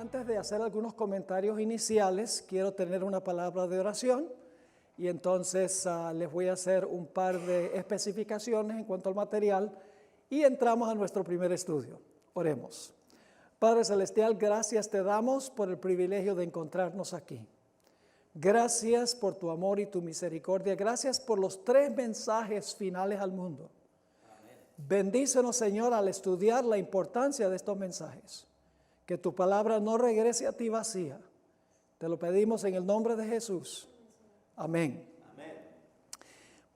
Antes de hacer algunos comentarios iniciales, quiero tener una palabra de oración y entonces les voy a hacer un par de especificaciones en cuanto al material y entramos a nuestro primer estudio. Oremos. Padre Celestial, gracias te damos por el privilegio de encontrarnos aquí. Gracias por tu amor y tu misericordia. Gracias por los 3 mensajes finales al mundo. Bendícenos, Señor, al estudiar la importancia de estos mensajes. Que tu palabra no regrese a ti vacía. Te lo pedimos en el nombre de Jesús. Amén. Amén.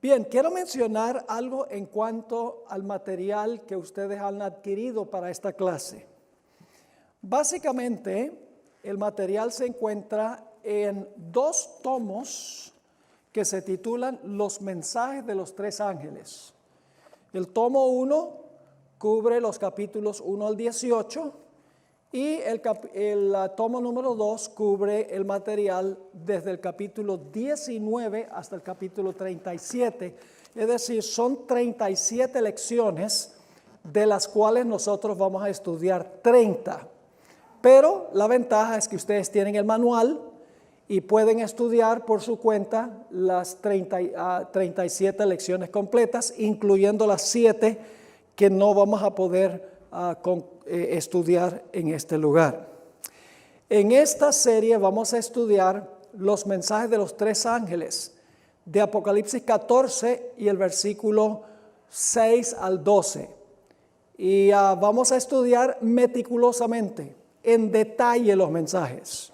Bien, quiero mencionar algo en cuanto al material que ustedes han adquirido para esta clase. Básicamente, el material se encuentra en 2 tomos que se titulan Los mensajes de los 3 ángeles. El tomo 1 cubre los capítulos 1 al 18 y el tomo número 2 cubre el material desde el capítulo 19 hasta el capítulo 37. Es decir, son 37 lecciones de las cuales nosotros vamos a estudiar 30. Pero la ventaja es que ustedes tienen el manual y pueden estudiar por su cuenta las 37 lecciones completas, incluyendo las 7 que no vamos a poder estudiar en este lugar. En esta serie vamos a estudiar los mensajes de los 3 ángeles de Apocalipsis 14 y el versículo 6 al 12. Y vamos a estudiar meticulosamente, en detalle los mensajes.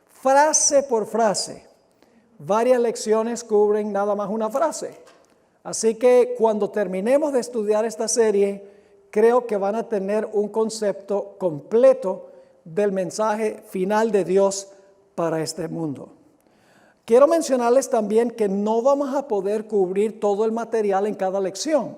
Frase por frase. Varias lecciones cubren nada más una frase. Así que cuando terminemos de estudiar esta serie, creo que van a tener un concepto completo del mensaje final de Dios para este mundo. Quiero mencionarles también que no vamos a poder cubrir todo el material en cada lección.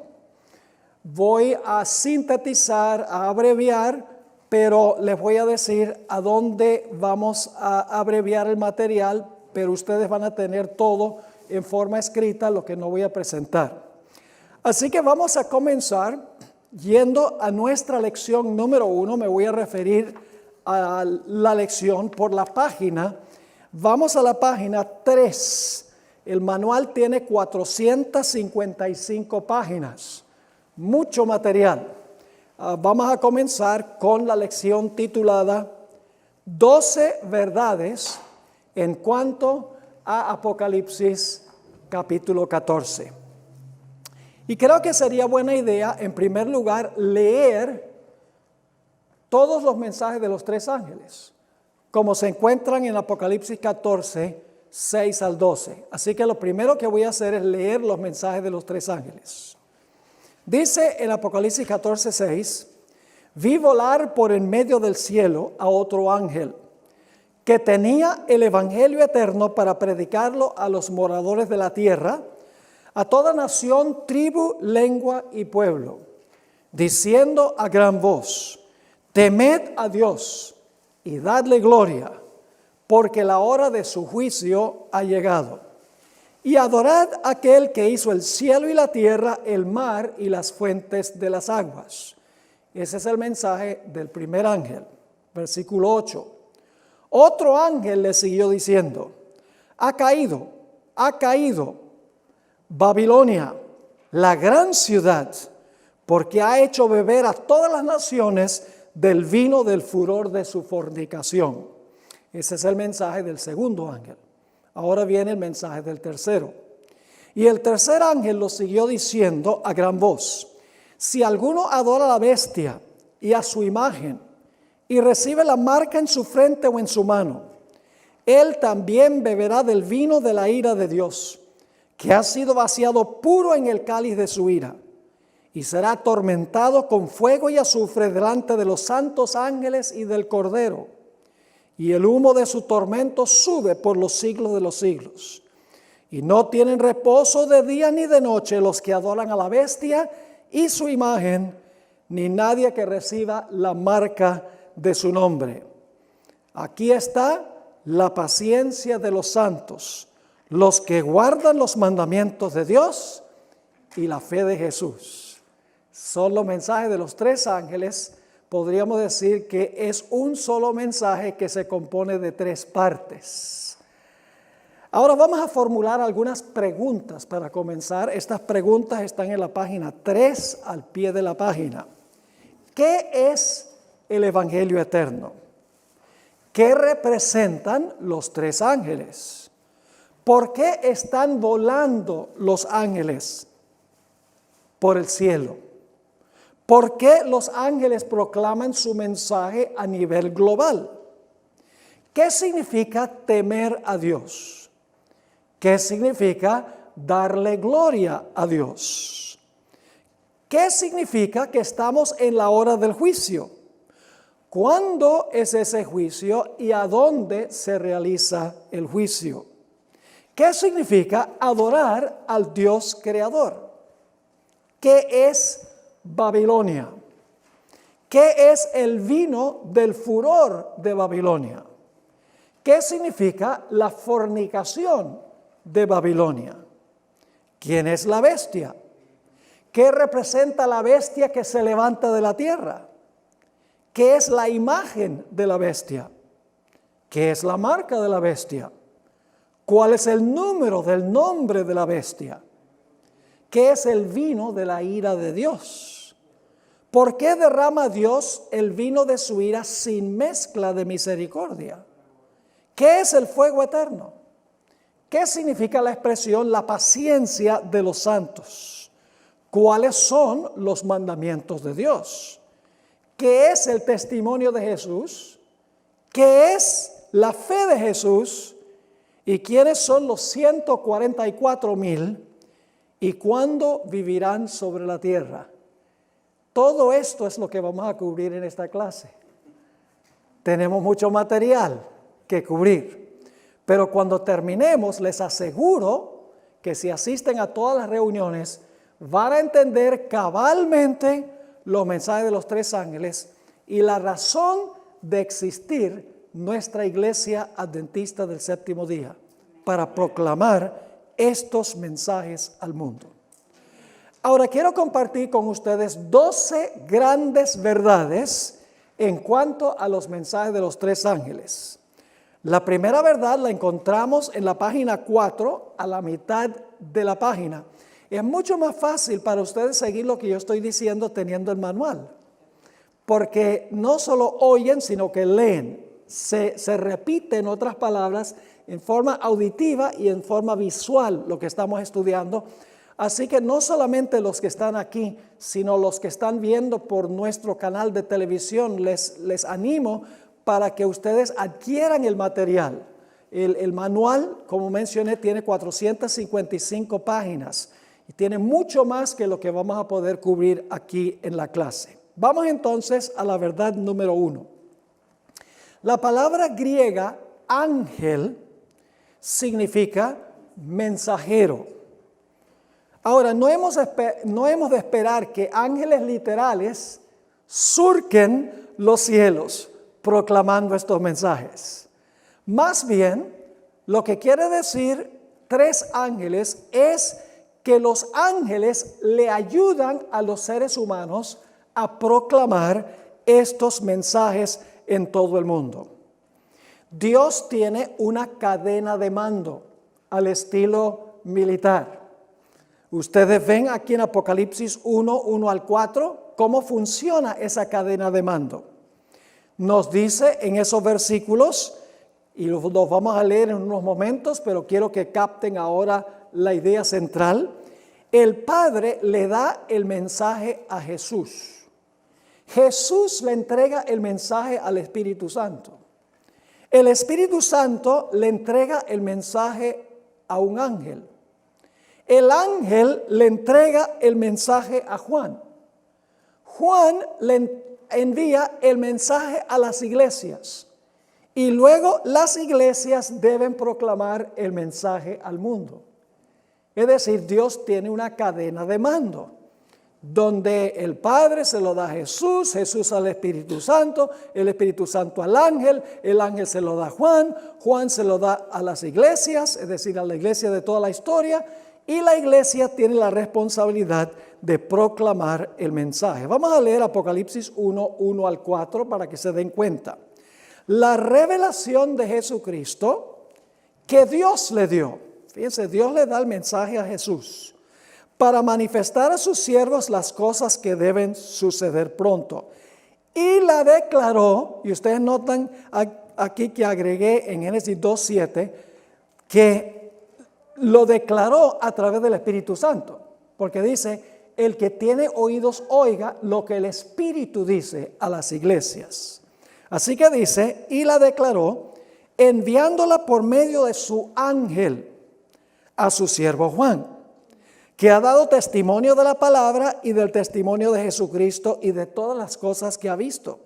Voy a sintetizar, a abreviar, pero les voy a decir a dónde vamos a abreviar el material, pero ustedes van a tener todo en forma escrita, lo que no voy a presentar. Así que vamos a comenzar yendo a nuestra lección número 1. Me voy a referir a la lección por la página. Vamos a la página 3. El manual tiene 455 páginas, mucho material. Vamos a comenzar con la lección titulada 12 verdades en cuanto a Apocalipsis capítulo 14. Y creo que sería buena idea, en primer lugar, leer todos los mensajes de los 3 ángeles, como se encuentran en Apocalipsis 14, 6 al 12. Así que lo primero que voy a hacer es leer los mensajes de los 3 ángeles. Dice en Apocalipsis 14, 6, vi volar por en medio del cielo a otro ángel que tenía el evangelio eterno para predicarlo a los moradores de la tierra, a toda nación, tribu, lengua y pueblo, diciendo a gran voz, temed a Dios y dadle gloria, porque la hora de su juicio ha llegado. Y adorad a aquel que hizo el cielo y la tierra, el mar y las fuentes de las aguas. Ese es el mensaje del primer ángel. Versículo 8. Otro ángel le siguió diciendo, ha caído Babilonia, la gran ciudad, porque ha hecho beber a todas las naciones del vino del furor de su fornicación. Ese es el mensaje del segundo ángel. Ahora viene el mensaje del tercero. Y el tercer ángel lo siguió diciendo a gran voz, si alguno adora a la bestia y a su imagen y recibe la marca en su frente o en su mano, él también beberá del vino de la ira de Dios, que ha sido vaciado puro en el cáliz de su ira, y será atormentado con fuego y azufre delante de los santos ángeles y del Cordero. Y el humo de su tormento sube por los siglos de los siglos. Y no tienen reposo de día ni de noche los que adoran a la bestia y su imagen, ni nadie que reciba la marca de su nombre. Aquí está la paciencia de los santos, los que guardan los mandamientos de Dios y la fe de Jesús. Son los mensajes de los 3 ángeles podríamos decir que es un solo mensaje que se compone de 3 partes. Ahora vamos a formular algunas preguntas para comenzar. Estas preguntas están en la página 3, al pie de la página. ¿Qué es el Evangelio eterno? ¿Qué representan los 3 ángeles? ¿Por qué están volando los ángeles por el cielo? ¿Por qué los ángeles proclaman su mensaje a nivel global? ¿Qué significa temer a Dios? ¿Qué significa darle gloria a Dios? ¿Qué significa que estamos en la hora del juicio? ¿Cuándo es ese juicio y a dónde se realiza el juicio? ¿Qué significa adorar al Dios creador? ¿Qué es Babilonia? ¿Qué es el vino del furor de Babilonia? ¿Qué significa la fornicación de Babilonia? ¿Quién es la bestia? ¿Qué representa la bestia que se levanta de la tierra? ¿Qué es la imagen de la bestia? ¿Qué es la marca de la bestia? ¿Cuál es el número del nombre de la bestia? ¿Qué es el vino de la ira de Dios? ¿Por qué derrama Dios el vino de su ira sin mezcla de misericordia? ¿Qué es el fuego eterno? ¿Qué significa la expresión la paciencia de los santos? ¿Cuáles son los mandamientos de Dios? ¿Qué es el testimonio de Jesús? ¿Qué es la fe de Jesús? ¿Y quiénes son los 144,000? ¿Y cuándo vivirán sobre la tierra? Todo esto es lo que vamos a cubrir en esta clase. Tenemos mucho material que cubrir. Pero cuando terminemos, les aseguro que si asisten a todas las reuniones, van a entender cabalmente los mensajes de los 3 ángeles y la razón de existir nuestra iglesia adventista del séptimo día, para proclamar estos mensajes al mundo. Ahora quiero compartir con ustedes 12 grandes verdades en cuanto a los mensajes de los 3 ángeles. La primera verdad la encontramos en la página 4, a la mitad de la página. Es mucho más fácil para ustedes seguir lo que yo estoy diciendo teniendo el manual, porque no solo oyen, sino que leen. Se repite, en otras palabras, en forma auditiva y en forma visual lo que estamos estudiando. Así que no solamente los que están aquí, sino los que están viendo por nuestro canal de televisión, les animo para que ustedes adquieran el material. El manual, como mencioné, tiene 455 páginas y tiene mucho más que lo que vamos a poder cubrir aquí en la clase. Vamos entonces a la verdad número 1. La palabra griega ángel significa mensajero. Ahora, no hemos de esperar que ángeles literales surquen los cielos proclamando estos mensajes. Más bien, lo que quiere decir 3 ángeles es que los ángeles le ayudan a los seres humanos a proclamar estos mensajes en todo el mundo. Dios tiene una cadena de mando al estilo militar. Ustedes ven aquí en Apocalipsis 1 al 4, cómo funciona esa cadena de mando. Nos dice en esos versículos, y los vamos a leer en unos momentos, pero quiero que capten ahora la idea central. El Padre le da el mensaje a Jesús. Jesús le entrega el mensaje al Espíritu Santo. El Espíritu Santo le entrega el mensaje a un ángel. El ángel le entrega el mensaje a Juan. Juan le envía el mensaje a las iglesias. Y luego las iglesias deben proclamar el mensaje al mundo. Es decir, Dios tiene una cadena de mando, donde el Padre se lo da a Jesús, Jesús al Espíritu Santo, el Espíritu Santo al ángel, el ángel se lo da a Juan, Juan se lo da a las iglesias, es decir, a la iglesia de toda la historia, y la iglesia tiene la responsabilidad de proclamar el mensaje. Vamos a leer Apocalipsis 1, 1 al 4 para que se den cuenta. La revelación de Jesucristo que Dios le dio. Fíjense, Dios le da el mensaje a Jesús para manifestar a sus siervos las cosas que deben suceder pronto. Y la declaró, y ustedes notan aquí que agregué en Génesis 2:7, que lo declaró a través del Espíritu Santo, porque dice, el que tiene oídos oiga lo que el Espíritu dice a las iglesias. Así que dice, y la declaró, enviándola por medio de su ángel a su siervo Juan, que ha dado testimonio de la palabra y del testimonio de Jesucristo y de todas las cosas que ha visto.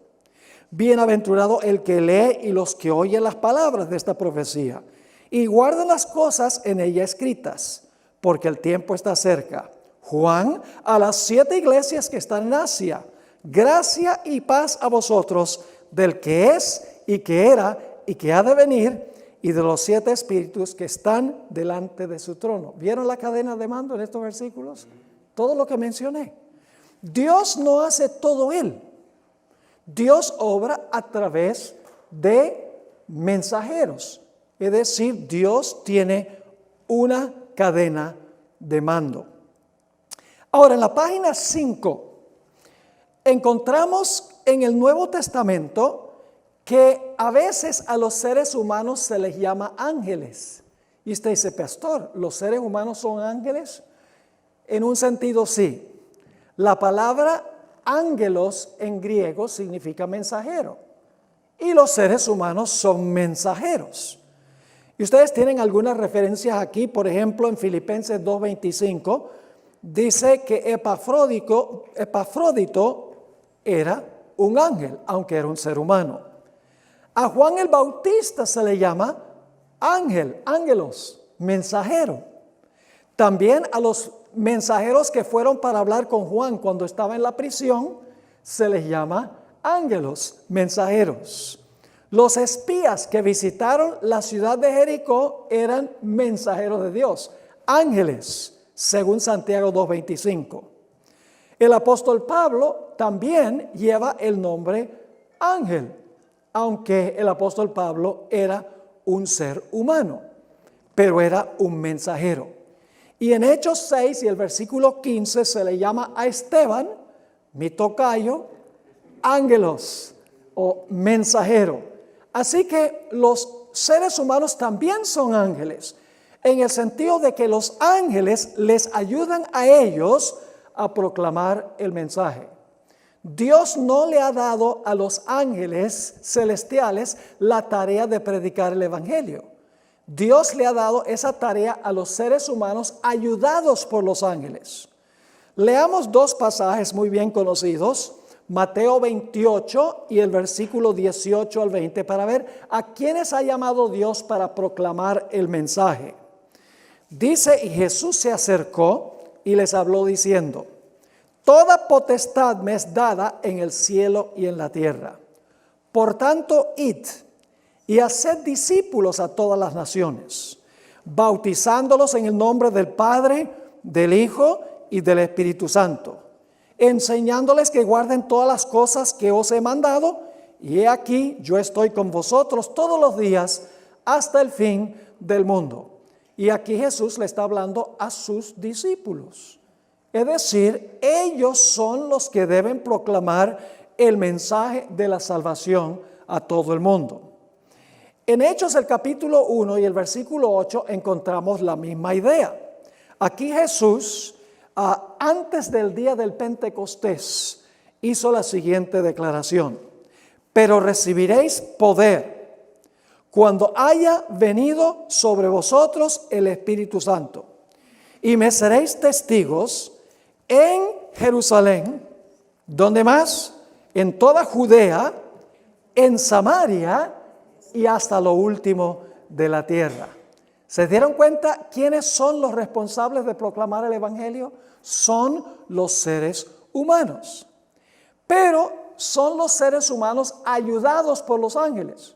Bienaventurado el que lee y los que oyen las palabras de esta profecía y guardan las cosas en ella escritas, porque el tiempo está cerca. Juan, a las 7 iglesias que están en Asia, gracia y paz a vosotros del que es y que era y que ha de venir, y de los 7 espíritus que están delante de su trono. ¿Vieron la cadena de mando en estos versículos? Todo lo que mencioné. Dios no hace todo él. Dios obra a través de mensajeros. Es decir, Dios tiene una cadena de mando. Ahora, en la página 5, encontramos en el Nuevo Testamento que a veces a los seres humanos se les llama ángeles. Y usted dice, pastor, ¿los seres humanos son ángeles? En un sentido sí. La palabra ángelos en griego significa mensajero. Y los seres humanos son mensajeros. Y ustedes tienen algunas referencias aquí, por ejemplo, en Filipenses 2:25, dice que Epafrodito era un ángel, aunque era un ser humano. A Juan el Bautista se le llama ángel, ángelos, mensajero. También a los mensajeros que fueron para hablar con Juan cuando estaba en la prisión, se les llama ángelos, mensajeros. Los espías que visitaron la ciudad de Jericó eran mensajeros de Dios, ángeles, según Santiago 2:25. El apóstol Pablo también lleva el nombre ángel, aunque el apóstol Pablo era un ser humano, pero era un mensajero. Y en Hechos 6 y el versículo 15 se le llama a Esteban, mi tocayo, ángelos o mensajero. Así que los seres humanos también son ángeles, en el sentido de que los ángeles les ayudan a ellos a proclamar el mensaje. Dios no le ha dado a los ángeles celestiales la tarea de predicar el evangelio. Dios le ha dado esa tarea a los seres humanos ayudados por los ángeles. Leamos 2 pasajes muy bien conocidos, Mateo 28 y el versículo 18 al 20, para ver a quiénes ha llamado Dios para proclamar el mensaje. Dice, y Jesús se acercó y les habló diciendo, toda potestad me es dada en el cielo y en la tierra. Por tanto, id y haced discípulos a todas las naciones, bautizándolos en el nombre del Padre, del Hijo y del Espíritu Santo, enseñándoles que guarden todas las cosas que os he mandado, y he aquí, yo estoy con vosotros todos los días hasta el fin del mundo. Y aquí Jesús le está hablando a sus discípulos. Es decir, ellos son los que deben proclamar el mensaje de la salvación a todo el mundo. En Hechos el capítulo 1 y el versículo 8 encontramos la misma idea. Aquí Jesús, antes del día del Pentecostés, hizo la siguiente declaración. Pero recibiréis poder cuando haya venido sobre vosotros el Espíritu Santo. Y me seréis testigos en Jerusalén, ¿dónde más? En toda Judea, en Samaria y hasta lo último de la tierra. ¿Se dieron cuenta quiénes son los responsables de proclamar el evangelio? Son los seres humanos. Pero son los seres humanos ayudados por los ángeles.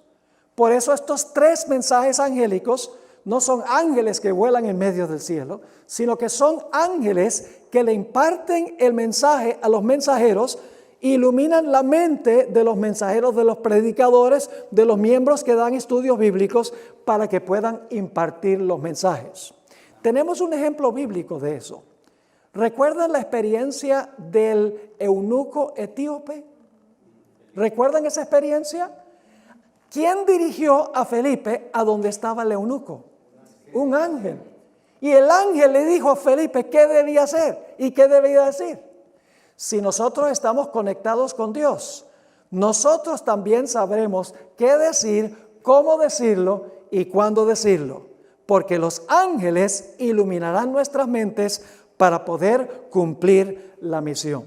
Por eso estos 3 mensajes angélicos no son ángeles que vuelan en medio del cielo, sino que son ángeles que le imparten el mensaje a los mensajeros, iluminan la mente de los mensajeros, de los predicadores, de los miembros que dan estudios bíblicos para que puedan impartir los mensajes. Tenemos un ejemplo bíblico de eso. ¿Recuerdan la experiencia del eunuco etíope? ¿Recuerdan esa experiencia? ¿Quién dirigió a Felipe a donde estaba el eunuco? Un ángel. Y el ángel le dijo a Felipe qué debía hacer y qué debía decir. Si nosotros estamos conectados con Dios, nosotros también sabremos qué decir, cómo decirlo y cuándo decirlo. Porque los ángeles iluminarán nuestras mentes para poder cumplir la misión.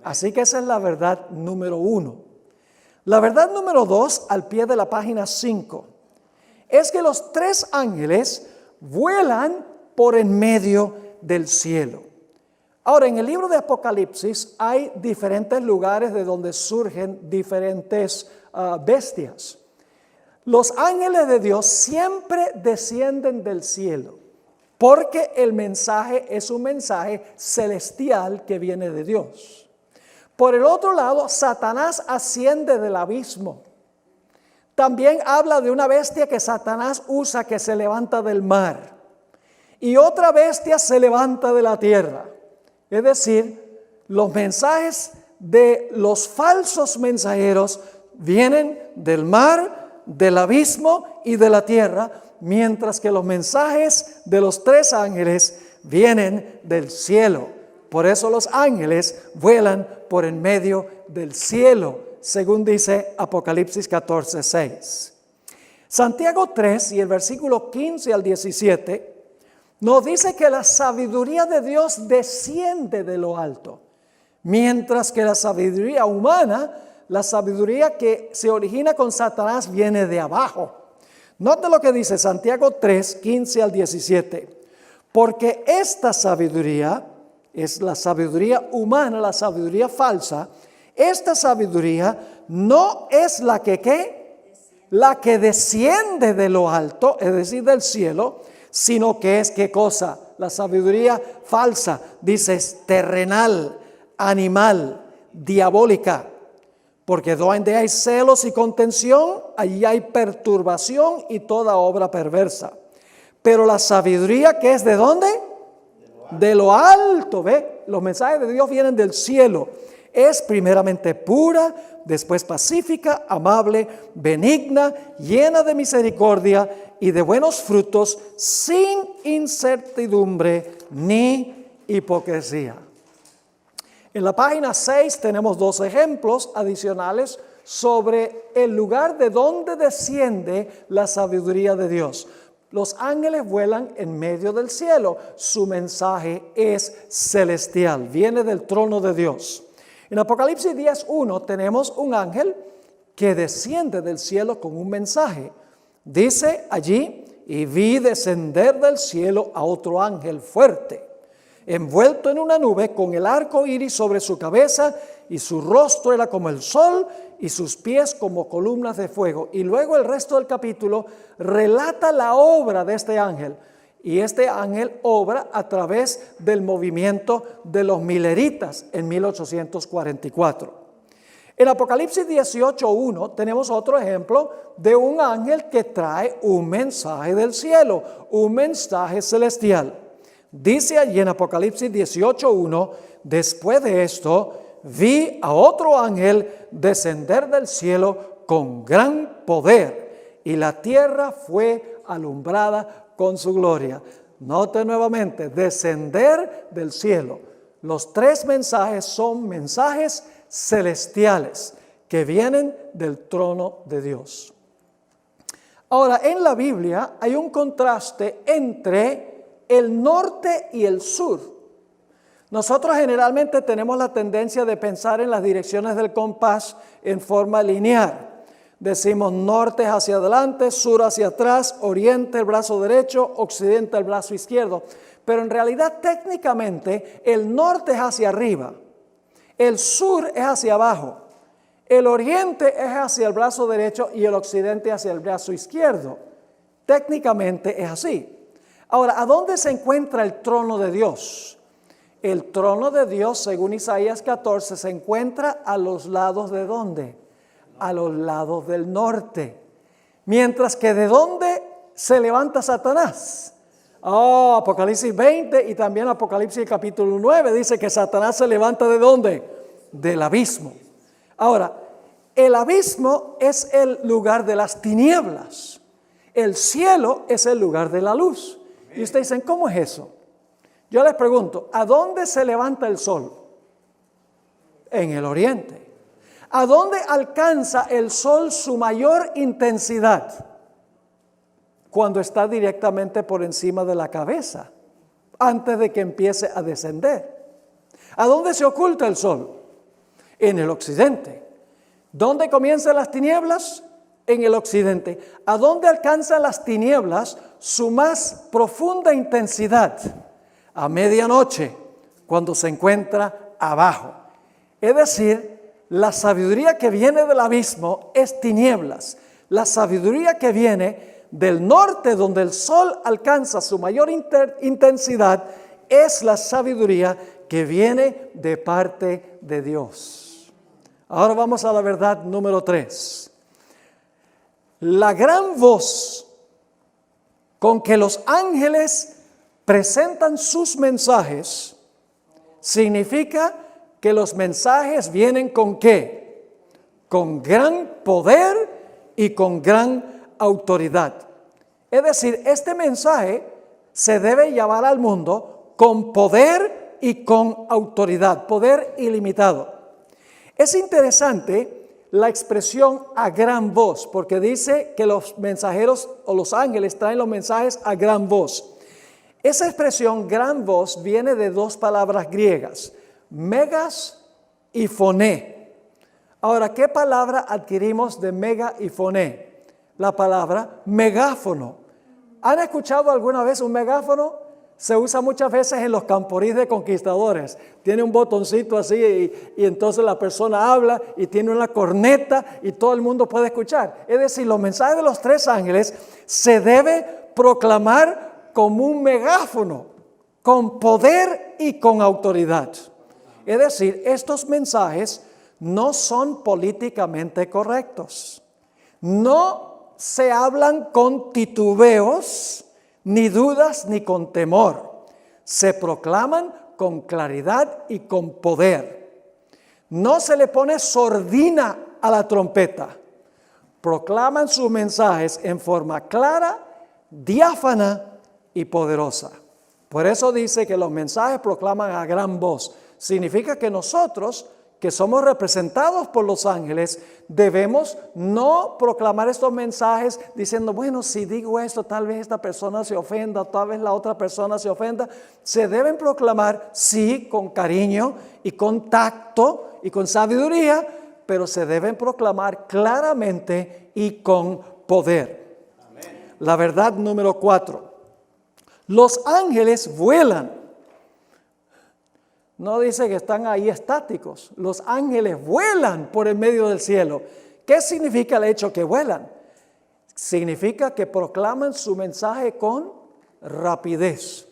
Así que esa es la verdad número 1. La verdad número 2, al pie de la página 5, es que los 3 ángeles vuelan por en medio del cielo. Ahora, en el libro de Apocalipsis hay diferentes lugares de donde surgen diferentes bestias. Los ángeles de Dios siempre descienden del cielo, porque el mensaje es un mensaje celestial que viene de Dios. Por el otro lado, Satanás asciende del abismo. También habla de una bestia que Satanás usa que se levanta del mar. Y otra bestia se levanta de la tierra. Es decir, los mensajes de los falsos mensajeros vienen del mar, del abismo y de la tierra, mientras que los mensajes de los 3 ángeles vienen del cielo. Por eso los ángeles vuelan por en medio del cielo, según dice Apocalipsis 14:6. Santiago 3 y el versículo 15 al 17 nos dice que la sabiduría de Dios desciende de lo alto, mientras que la sabiduría humana, la sabiduría que se origina con Satanás, viene de abajo. Note lo que dice Santiago 3, 15 al 17. Porque esta sabiduría es la sabiduría humana, la sabiduría falsa. Esta sabiduría no es la que ¿qué? La que desciende de lo alto, es decir, del cielo, sino que es ¿qué cosa? La sabiduría falsa, dice, es terrenal, animal, diabólica. Porque donde hay celos y contención, allí hay perturbación y toda obra perversa. Pero la sabiduría que es ¿de dónde? De lo alto, ¿ve? Los mensajes de Dios vienen del cielo. Es primeramente pura, después pacífica, amable, benigna, llena de misericordia y de buenos frutos, sin incertidumbre ni hipocresía. En la página 6 tenemos 2 ejemplos adicionales sobre el lugar de donde desciende la sabiduría de Dios. Los ángeles vuelan en medio del cielo. Su mensaje es celestial, viene del trono de Dios. En Apocalipsis 10:1 tenemos un ángel que desciende del cielo con un mensaje. Dice allí, y vi descender del cielo a otro ángel fuerte, envuelto en una nube con el arco iris sobre su cabeza, y su rostro era como el sol y sus pies como columnas de fuego. Y luego el resto del capítulo relata la obra de este ángel. Y este ángel obra a través del movimiento de los mileritas en 1844. En Apocalipsis 18:1 tenemos otro ejemplo de un ángel que trae un mensaje del cielo, un mensaje celestial. Dice allí en Apocalipsis 18:1, después de esto vi a otro ángel descender del cielo con gran poder, y la tierra fue alumbrada con su gloria. Note nuevamente, descender del cielo. Los 3 mensajes son mensajes celestiales que vienen del trono de Dios. Ahora, en la Biblia hay un contraste entre el norte y el sur. Nosotros generalmente tenemos la tendencia de pensar en las direcciones del compás en forma lineal. Decimos norte hacia adelante, sur hacia atrás, oriente el brazo derecho, occidente el brazo izquierdo. Pero en realidad técnicamente el norte es hacia arriba, el sur es hacia abajo, el oriente es hacia el brazo derecho y el occidente hacia el brazo izquierdo. Técnicamente es así. Ahora, ¿a dónde se encuentra el trono de Dios? El trono de Dios, según Isaías 14, se encuentra a los lados ¿de dónde? A los lados del norte. Mientras que ¿de dónde se levanta Satanás? Apocalipsis 20 y también Apocalipsis capítulo 9 dice que Satanás se levanta ¿de dónde? Del abismo. Ahora, el abismo es el lugar de las tinieblas. El cielo es el lugar de la luz. Y ustedes dicen, ¿cómo es eso? Yo les pregunto, ¿a dónde se levanta el sol? En el oriente. ¿A dónde alcanza el sol su mayor intensidad? Cuando está directamente por encima de la cabeza, antes de que empiece a descender. ¿A dónde se oculta el sol? En el occidente. ¿Dónde comienzan las tinieblas? En el occidente. ¿A dónde alcanzan las tinieblas su más profunda intensidad? A medianoche, cuando se encuentra abajo. Es decir, la sabiduría que viene del abismo es tinieblas. La sabiduría que viene del norte, donde el sol alcanza su mayor intensidad, es la sabiduría que viene de parte de Dios. Ahora vamos a la verdad número 3. La gran voz con que los ángeles presentan sus mensajes significa que los mensajes vienen ¿con qué? Con gran poder y con gran autoridad. Es decir, este mensaje se debe llevar al mundo con poder y con autoridad, poder ilimitado. Es interesante la expresión a gran voz, porque dice que los mensajeros o los ángeles traen los mensajes a gran voz. Esa expresión gran voz viene de dos palabras griegas, megas y foné. Ahora, ¿qué palabra adquirimos de mega y foné? La palabra megáfono. ¿Han escuchado alguna vez un megáfono? Se usa muchas veces en los camporís de conquistadores. Tiene un botoncito así y entonces la persona habla y tiene una corneta y todo el mundo puede escuchar. Es decir, los mensajes de los tres ángeles se debe proclamar como un megáfono, con poder y con autoridad. Es decir, estos mensajes no son políticamente correctos. No se hablan con titubeos, ni dudas, ni con temor. Se proclaman con claridad y con poder. No se le pone sordina a la trompeta. Proclaman sus mensajes en forma clara, diáfana y poderosa. Por eso dice que los mensajes proclaman a gran voz. Significa que nosotros, que somos representados por los ángeles, debemos no proclamar estos mensajes diciendo, bueno, si digo esto, tal vez esta persona se ofenda, tal vez la otra persona se ofenda. Se deben proclamar, sí, con cariño y con tacto y con sabiduría, pero se deben proclamar claramente y con poder. Amén. La verdad número 4. Los ángeles vuelan. No dice que están ahí estáticos. Los ángeles vuelan por el medio del cielo. ¿Qué significa el hecho que vuelan? Significa que proclaman su mensaje con rapidez.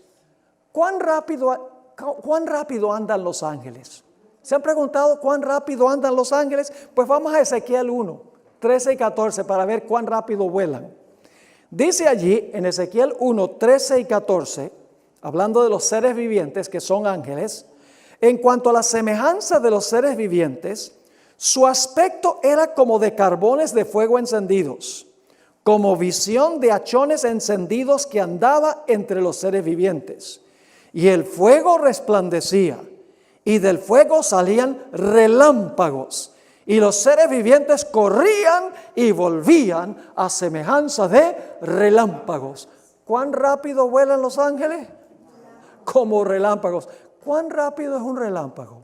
¿Cuán rápido andan los ángeles? ¿Se han preguntado cuán rápido andan los ángeles? Pues vamos a Ezequiel 1, 13 y 14 para ver cuán rápido vuelan. Dice allí en Ezequiel 1, 13 y 14, hablando de los seres vivientes que son ángeles, en cuanto a la semejanza de los seres vivientes, su aspecto era como de carbones de fuego encendidos, como visión de hachones encendidos que andaba entre los seres vivientes. Y el fuego resplandecía, y del fuego salían relámpagos, y los seres vivientes corrían y volvían a semejanza de relámpagos. ¿Cuán rápido vuelan los ángeles? Como relámpagos. ¿Cuán rápido es un relámpago?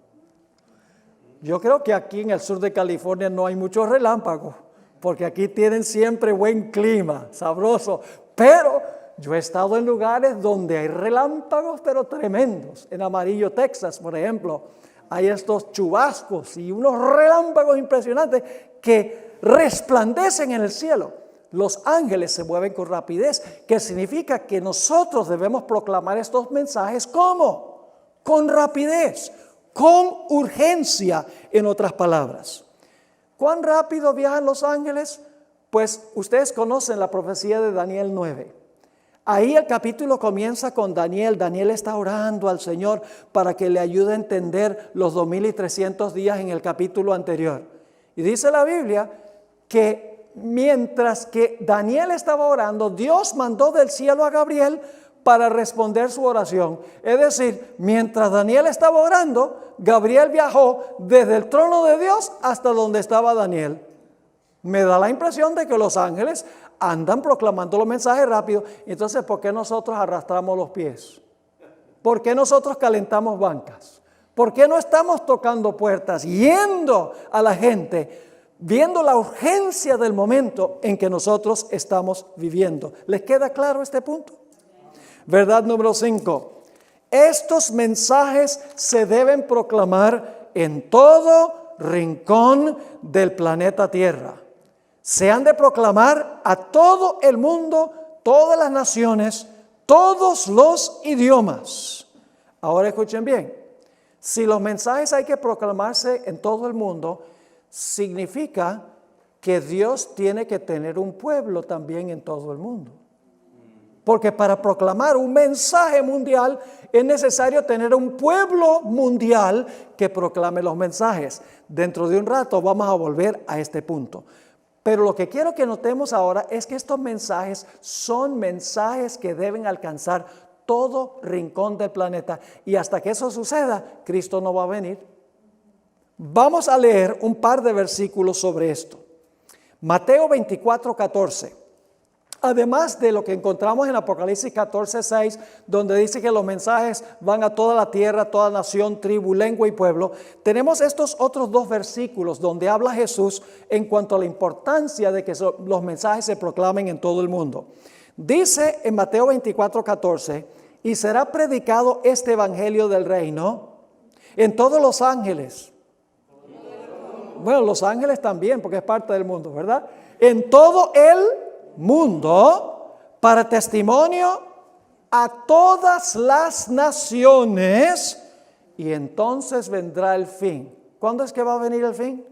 Yo creo que aquí en el sur de California no hay muchos relámpagos, porque aquí tienen siempre buen clima, sabroso. Pero yo he estado en lugares donde hay relámpagos, pero tremendos. En Amarillo, Texas, por ejemplo, hay estos chubascos y unos relámpagos impresionantes que resplandecen en el cielo. Los ángeles se mueven con rapidez, que significa que nosotros debemos proclamar estos mensajes ¿cómo? Con rapidez, con urgencia, en otras palabras. ¿Cuán rápido viajan los ángeles? Pues ustedes conocen la profecía de Daniel 9. Ahí el capítulo comienza con Daniel. Daniel está orando al Señor para que le ayude a entender los 2300 días en el capítulo anterior. Y dice la Biblia que mientras que Daniel estaba orando, Dios mandó del cielo a Gabriel para responder su oración. Es decir, mientras Daniel estaba orando, Gabriel viajó desde el trono de Dios hasta donde estaba Daniel. Me da la impresión de que los ángeles andan proclamando los mensajes rápido. Entonces, ¿por qué nosotros arrastramos los pies? ¿Por qué nosotros calentamos bancas? ¿Por qué no estamos tocando puertas, yendo a la gente, viendo la urgencia del momento en que nosotros estamos viviendo? ¿Les queda claro este punto? Verdad número 5. Estos mensajes se deben proclamar en todo rincón del planeta Tierra. Se han de proclamar a todo el mundo, todas las naciones, todos los idiomas. Ahora escuchen bien. Si los mensajes hay que proclamarse en todo el mundo, significa que Dios tiene que tener un pueblo también en todo el mundo. Porque para proclamar un mensaje mundial es necesario tener un pueblo mundial que proclame los mensajes. Dentro de un rato vamos a volver a este punto. Pero lo que quiero que notemos ahora es que estos mensajes son mensajes que deben alcanzar todo rincón del planeta. Y hasta que eso suceda, Cristo no va a venir. Vamos a leer un par de versículos sobre esto. Mateo 24:14. Además de lo que encontramos en Apocalipsis 14:6, donde dice que los mensajes van a toda la tierra, toda nación, tribu, lengua y pueblo, tenemos estos otros dos versículos donde habla Jesús en cuanto a la importancia de que los mensajes se proclamen en todo el mundo. Dice en Mateo 24:14, y será predicado este evangelio del reino en todos los ángeles. Bueno, los ángeles también, porque es parte del mundo, ¿verdad? En todo el mundo, para testimonio a todas las naciones, y entonces vendrá el fin. ¿Cuándo es que va a venir el fin?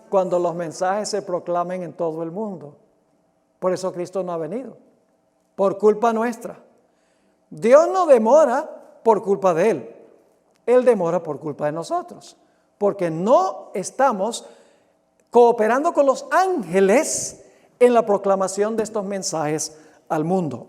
Cuando los mensajes se proclamen en todo el mundo. Por eso Cristo no ha venido, por culpa nuestra. Dios no demora por culpa de Él, Él demora por culpa de nosotros, porque no estamos cooperando con los ángeles en la proclamación de estos mensajes al mundo.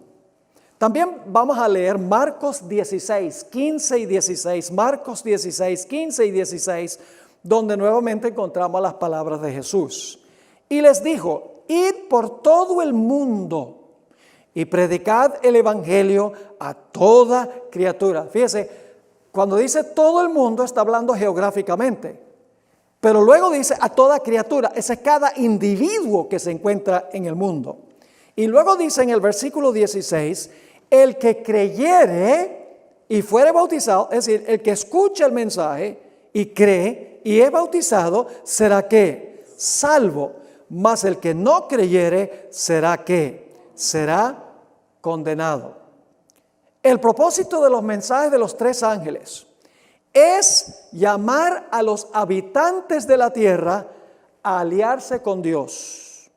También vamos a leer Marcos 16, 15 y 16. Marcos 16, 15 y 16, donde nuevamente encontramos las palabras de Jesús. Y les dijo, id por todo el mundo y predicad el evangelio a toda criatura. Fíjese, cuando dice todo el mundo está hablando geográficamente. Pero luego dice a toda criatura, ese es cada individuo que se encuentra en el mundo. Y luego dice en el versículo 16, el que creyere y fuere bautizado, es decir, el que escucha el mensaje y cree y es bautizado, será ¿qué? Salvo. Mas el que no creyere, será ¿qué? Será condenado. El propósito de los mensajes de los tres ángeles es llamar a los habitantes de la tierra a aliarse con Dios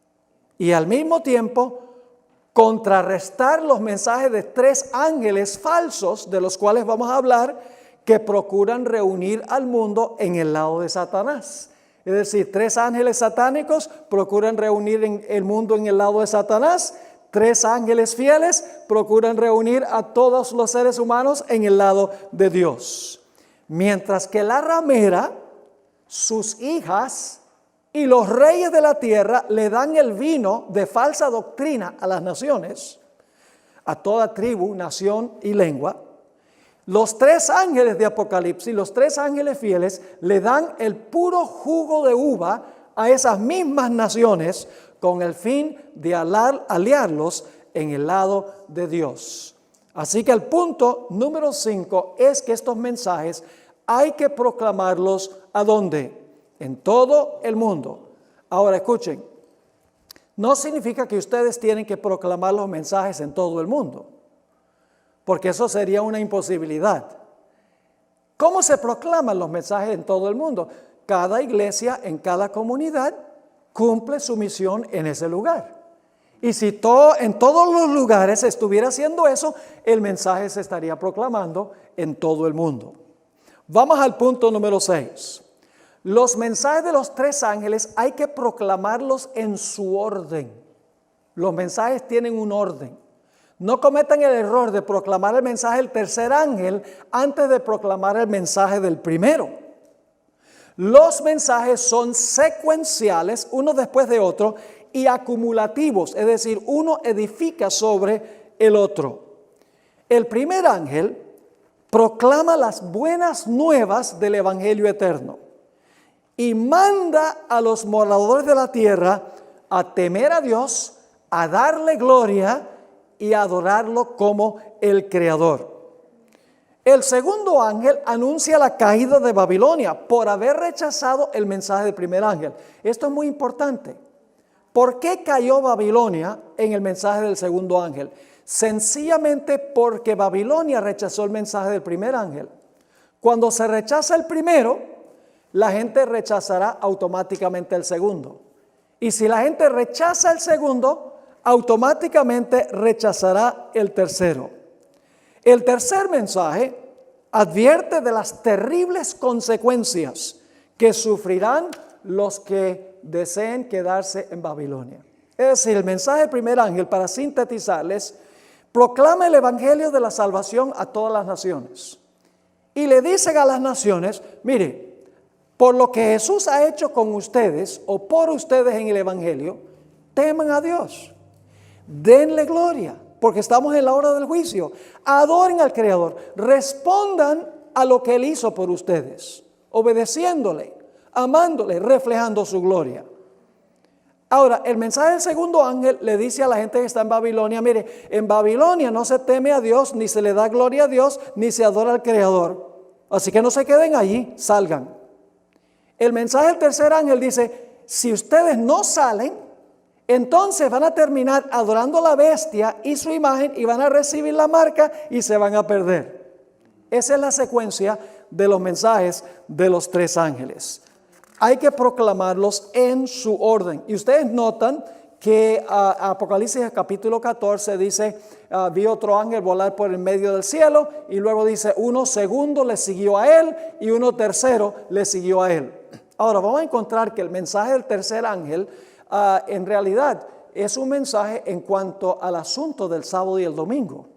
y al mismo tiempo contrarrestar los mensajes de tres ángeles falsos de los cuales vamos a hablar, que procuran reunir al mundo en el lado de Satanás. Es decir, tres ángeles satánicos procuran reunir el mundo en el lado de Satanás. Tres ángeles fieles procuran reunir a todos los seres humanos en el lado de Dios. Mientras que la ramera, sus hijas y los reyes de la tierra le dan el vino de falsa doctrina a las naciones, a toda tribu, nación y lengua. Los tres ángeles de Apocalipsis, los tres ángeles fieles, le dan el puro jugo de uva a esas mismas naciones con el fin de aliarlos en el lado de Dios. Así que el punto número 5 es que estos mensajes hay que proclamarlos ¿a dónde? En todo el mundo. Ahora escuchen, no significa que ustedes tienen que proclamar los mensajes en todo el mundo, porque eso sería una imposibilidad. ¿Cómo se proclaman los mensajes en todo el mundo? Cada iglesia en cada comunidad cumple su misión en ese lugar. Y si en todos los lugares se estuviera haciendo eso, el mensaje se estaría proclamando en todo el mundo. Vamos al punto número 6. Los mensajes de los 3 ángeles hay que proclamarlos en su orden. Los mensajes tienen un orden. No cometan el error de proclamar el mensaje del tercer ángel antes de proclamar el mensaje del primero. Los mensajes son secuenciales, uno después de otro, y acumulativos, es decir, uno edifica sobre el otro. El primer ángel proclama las buenas nuevas del evangelio eterno y manda a los moradores de la tierra a temer a Dios, a darle gloria y a adorarlo como el Creador. El segundo ángel anuncia la caída de Babilonia por haber rechazado el mensaje del primer ángel. Esto es muy importante. ¿Por qué cayó Babilonia en el mensaje del segundo ángel? Sencillamente porque Babilonia rechazó el mensaje del primer ángel. Cuando se rechaza el primero, la gente rechazará automáticamente el segundo. Y si la gente rechaza el segundo, automáticamente rechazará el tercero. El tercer mensaje advierte de las terribles consecuencias que sufrirán los que deseen quedarse en Babilonia. Es decir, el mensaje del primer ángel, para sintetizarles, proclama el evangelio de la salvación a todas las naciones. Y le dicen a las naciones, mire, por lo que Jesús ha hecho con ustedes o por ustedes en el evangelio, teman a Dios, denle gloria, porque estamos en la hora del juicio. Adoren al Creador, respondan a lo que Él hizo por ustedes, obedeciéndole, amándole, reflejando su gloria. Ahora, el mensaje del segundo ángel le dice a la gente que está en Babilonia, mire, en Babilonia no se teme a Dios, ni se le da gloria a Dios, ni se adora al Creador. Así que no se queden allí, salgan. El mensaje del tercer ángel dice, si ustedes no salen, entonces van a terminar adorando a la bestia y su imagen y van a recibir la marca y se van a perder. Esa es la secuencia de los mensajes de los 3 ángeles. Hay que proclamarlos en su orden. Y ustedes notan que Apocalipsis capítulo 14 dice, vi otro ángel volar por el medio del cielo, y luego dice, uno segundo le siguió a él y uno tercero le siguió a él. Ahora vamos a encontrar que el mensaje del tercer ángel en realidad es un mensaje en cuanto al asunto del sábado y el domingo.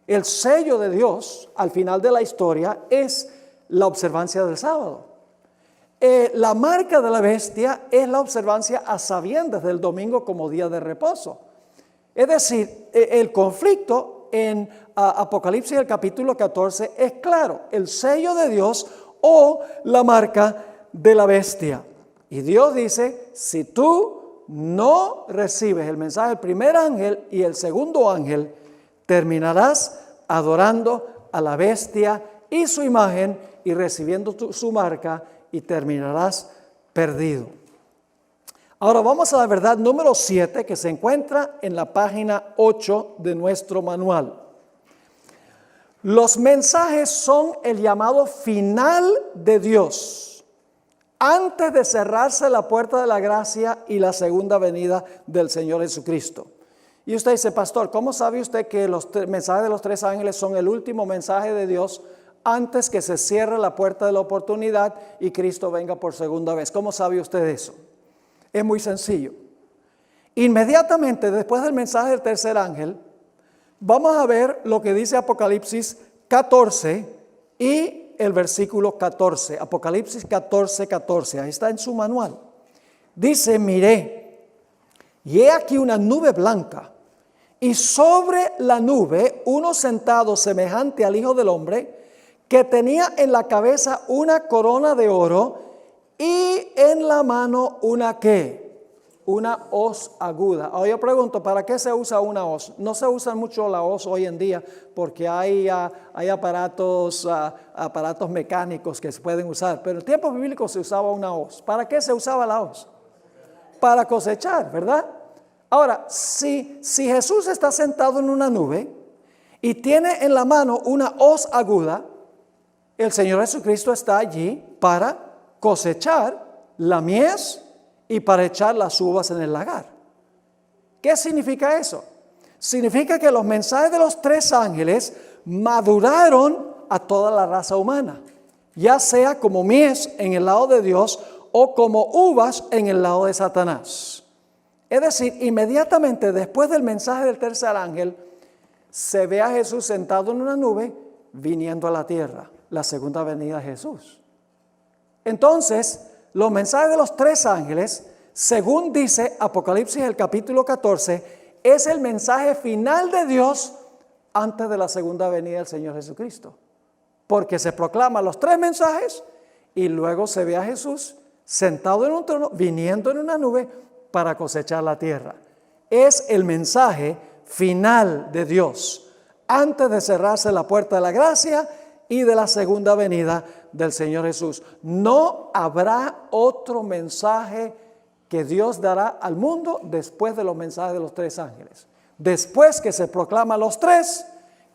El sello de Dios al final de la historia es la observancia del sábado. La marca de la bestia es la observancia a sabiendas del domingo como día de reposo. Es decir, el conflicto en Apocalipsis el capítulo 14 es claro, el sello de Dios o la marca de la bestia. Y Dios dice, si tú no recibes el mensaje del primer ángel y el segundo ángel, terminarás adorando a la bestia y su imagen y recibiendo su marca, y terminarás perdido. Ahora vamos a la verdad número 7 que se encuentra en la página 8 de nuestro manual. Los mensajes son el llamado final de Dios antes de cerrarse la puerta de la gracia y la segunda venida del Señor Jesucristo. Y usted dice, pastor, ¿cómo sabe usted que los mensajes de los 3 ángeles son el último mensaje de Dios antes que se cierre la puerta de la oportunidad y Cristo venga por segunda vez? ¿Cómo sabe usted eso? Es muy sencillo. Inmediatamente después del mensaje del tercer ángel, vamos a ver lo que dice Apocalipsis 14 y el versículo 14. Apocalipsis 14, 14. Ahí está en su manual. Dice, miré, y he aquí una nube blanca, y sobre la nube uno sentado semejante al Hijo del Hombre, que tenía en la cabeza una corona de oro y en la mano una ¿qué? Una hoz aguda. Ahora yo pregunto, ¿para qué se usa una hoz? No se usa mucho la hoz hoy en día porque hay aparatos mecánicos que se pueden usar, pero en el tiempo bíblico se usaba una hoz. ¿Para qué se usaba la hoz? Para cosechar, ¿verdad? Ahora, si Jesús está sentado en una nube y tiene en la mano una hoz aguda, el Señor Jesucristo está allí para cosechar la mies y para echar las uvas en el lagar. ¿Qué significa eso? Significa que los mensajes de los tres ángeles maduraron a toda la raza humana, ya sea como mies en el lado de Dios o como uvas en el lado de Satanás. Es decir, inmediatamente después del mensaje del tercer ángel, se ve a Jesús sentado en una nube viniendo a la tierra, la segunda venida de Jesús. Entonces, los mensajes de los tres ángeles, según dice Apocalipsis el capítulo 14, es el mensaje final de Dios antes de la segunda venida del Señor Jesucristo. Porque se proclaman los tres mensajes y luego se ve a Jesús sentado en un trono, viniendo en una nube para cosechar la tierra. Es el mensaje final de Dios antes de cerrarse la puerta de la gracia y de la segunda venida del Señor Jesús. No habrá otro mensaje que Dios dará al mundo después de los mensajes de los tres ángeles. Después que se proclaman los tres,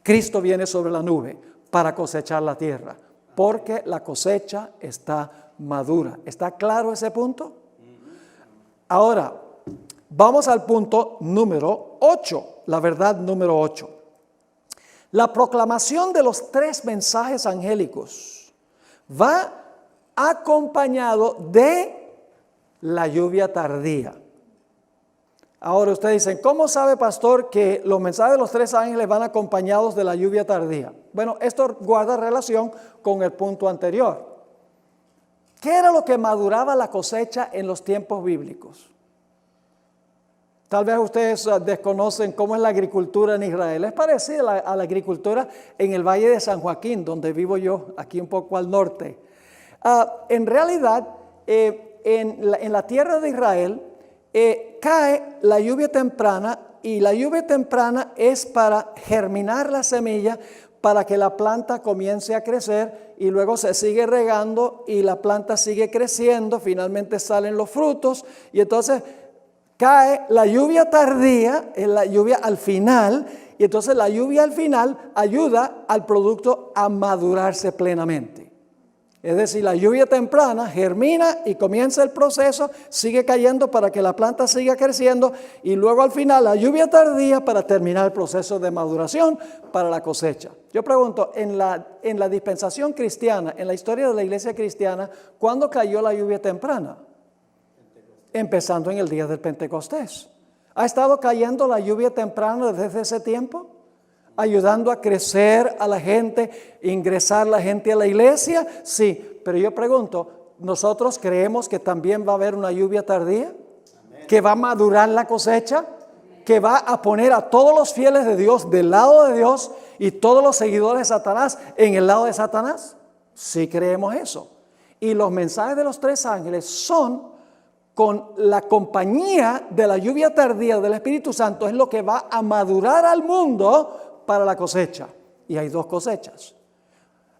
Cristo viene sobre la nube para cosechar la tierra, porque la cosecha está madura. ¿Está claro ese punto? Ahora, vamos al punto número 8, la verdad número 8. La proclamación de los tres mensajes angélicos va acompañado de la lluvia tardía. Ahora ustedes dicen, ¿cómo sabe, pastor, que los mensajes de los tres ángeles van acompañados de la lluvia tardía? Bueno, esto guarda relación con el punto anterior. ¿Qué era lo que maduraba la cosecha en los tiempos bíblicos? Tal vez ustedes desconocen cómo es la agricultura en Israel. Es parecida a la agricultura en el Valle de San Joaquín, donde vivo yo, aquí un poco al norte. En realidad, en la tierra de Israel, cae la lluvia temprana, y la lluvia temprana es para germinar la semilla, para que la planta comience a crecer, y luego se sigue regando y la planta sigue creciendo, finalmente salen los frutos, y entonces cae la lluvia tardía, la lluvia al final, y entonces la lluvia al final ayuda al producto a madurarse plenamente. Es decir, la lluvia temprana germina y comienza el proceso, sigue cayendo para que la planta siga creciendo, y luego al final la lluvia tardía para terminar el proceso de maduración para la cosecha. Yo pregunto, en la dispensación cristiana, en la historia de la iglesia cristiana, ¿cuándo cayó la lluvia temprana? Empezando en el día del Pentecostés. ¿Ha estado cayendo la lluvia temprana desde ese tiempo? Ayudando a crecer a la gente, ingresar la gente a la iglesia. Sí, pero yo pregunto, ¿nosotros creemos que también va a haber una lluvia tardía? ¿Que va a madurar la cosecha? ¿Que va a poner a todos los fieles de Dios del lado de Dios y todos los seguidores de Satanás en el lado de Satanás? Sí creemos eso. Y los mensajes de los tres ángeles son con la compañía de la lluvia tardía del Espíritu Santo, es lo que va a madurar al mundo para la cosecha. Y hay dos cosechas.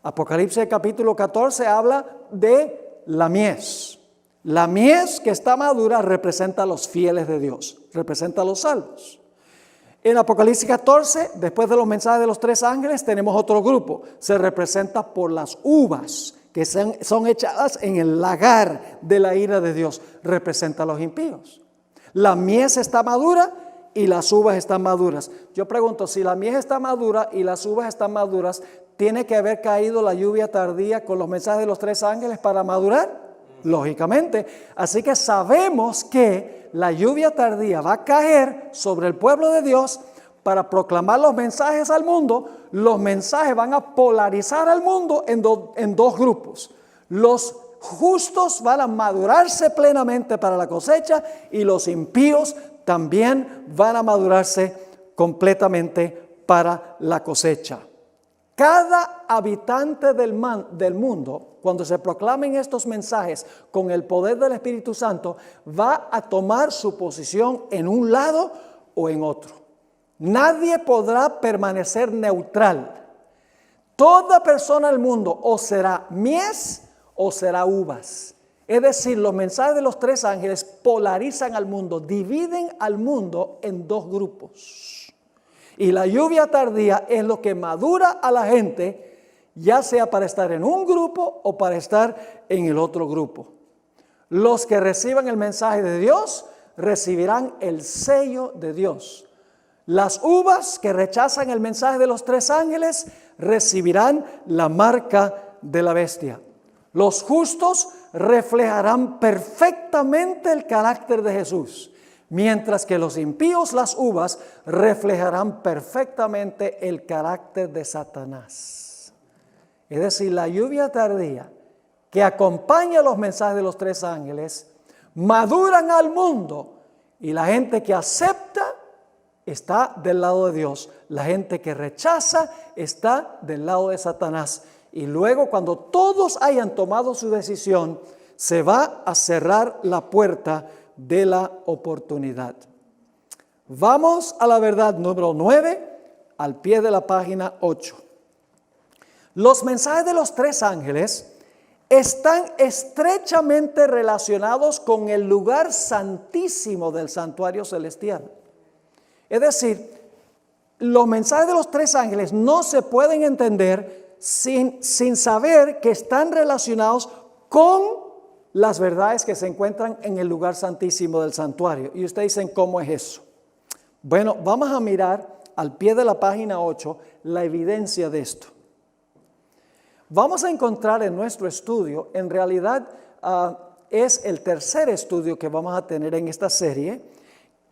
Apocalipsis capítulo 14 habla de la mies. La mies que está madura representa a los fieles de Dios, representa a los salvos. En Apocalipsis 14, después de los mensajes de los tres ángeles, tenemos otro grupo. Se representa por las uvas que son echadas en el lagar de la ira de Dios. Representa a los impíos. La mies está madura y las uvas están maduras. Yo pregunto, si la mies está madura y las uvas están maduras, ¿tiene que haber caído la lluvia tardía con los mensajes de los tres ángeles para madurar? Lógicamente. Así que sabemos que la lluvia tardía va a caer sobre el pueblo de Dios para proclamar los mensajes al mundo. Los mensajes van a polarizar al mundo en dos grupos. Los justos van a madurarse plenamente para la cosecha, y los impíos también van a madurarse completamente para la cosecha. Cada habitante del mundo, cuando se proclamen estos mensajes con el poder del Espíritu Santo, va a tomar su posición en un lado o en otro. Nadie podrá permanecer neutral. Toda persona del mundo o será mies o será uvas. Es decir, los mensajes de los tres ángeles polarizan al mundo, dividen al mundo en dos grupos. Y la lluvia tardía es lo que madura a la gente, ya sea para estar en un grupo o para estar en el otro grupo. Los que reciban el mensaje de Dios recibirán el sello de Dios. Las uvas que rechazan el mensaje de los tres ángeles recibirán la marca de la bestia. Los justos reflejarán perfectamente el carácter de Jesús, mientras que los impíos, las uvas, reflejarán perfectamente el carácter de Satanás. Es decir, la lluvia tardía que acompaña los mensajes de los tres ángeles maduran al mundo, y la gente que acepta está del lado de Dios, la gente que rechaza está del lado de Satanás. Y luego, cuando todos hayan tomado su decisión, se va a cerrar la puerta de la oportunidad. Vamos a la verdad número 9, al pie de la página 8. Los mensajes de los tres ángeles están estrechamente relacionados con el lugar santísimo del santuario celestial. Es decir, los mensajes de los tres ángeles no se pueden entender sin saber que están relacionados con las verdades que se encuentran en el lugar santísimo del santuario. Y ustedes dicen, ¿cómo es eso? Bueno, vamos a mirar al pie de la página 8 la evidencia de esto. Vamos a encontrar en nuestro estudio, en realidad es el tercer estudio que vamos a tener en esta serie,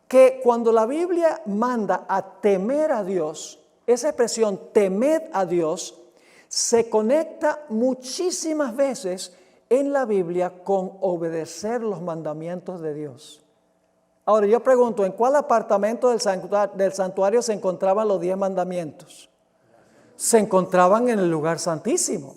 que cuando la Biblia manda a temer a Dios, esa expresión temed a Dios, se conecta muchísimas veces en la Biblia con obedecer los mandamientos de Dios. Ahora yo pregunto, ¿en cuál apartamento del santuario se encontraban los 10 mandamientos? Se encontraban en el lugar santísimo.